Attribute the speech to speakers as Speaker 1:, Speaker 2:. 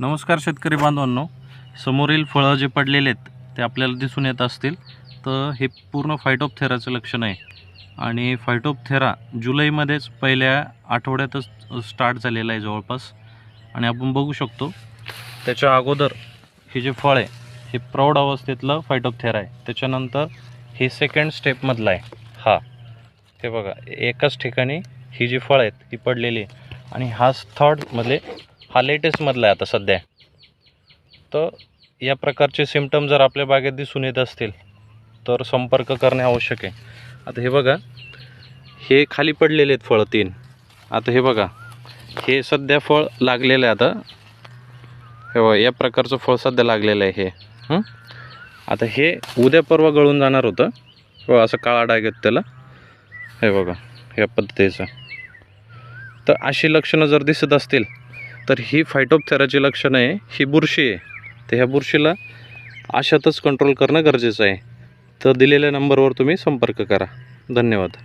Speaker 1: नमस्कार शेतकरी बांधवांनो, समोरील फळं जे पडलेले आहेत ते आपल्याला दिसून येत असतील. तर हे पूर्ण फायटोप्थेराचं लक्षण आहे आणि फायटोप्थेरा जुलैमध्येच पहिल्या आठवड्यातच स्टार्ट झालेला आहे जवळपास. आणि आपण बघू शकतो त्याच्या अगोदर हे जे फळ आहे हे प्रौढ अवस्थेतलं फायटोप्थेरा आहे. त्याच्यानंतर हे सेकंड स्टेपमधलं आहे. हे बघा, एकाच ठिकाणी ही जी फळं आहेत ही पडलेली आहे आणि हा थर्डमधले हा लेटेस्टमधला आहे आता सध्या. तर या प्रकारचे सिम्पटम जर आपल्या बागेत दिसून येत असतील तर संपर्क करणे आवश्यक आहे. आता हे बघा, हे खाली पडलेले आहेत फळं 3. आता हे बघा, हे सध्या फळ लागलेलं आहे. आता हे बघा, या प्रकारचं फळ सध्या लागलेलं आहे हे. आता हे उद्या परवा गळून जाणार होतं. हो, असं काळा डाग आहेत त्याला. हे बघा, या पद्धतीचं. तर अशी लक्षणं जर दिसत असतील तर ही फायटोप्थेराची लक्षणं आहे, ही बुरशी आहे. तर ह्या बुरशीला अशातच कंट्रोल करणं गरजेचं आहे. तर दिलेल्या नंबरवर तुम्ही संपर्क करा. धन्यवाद.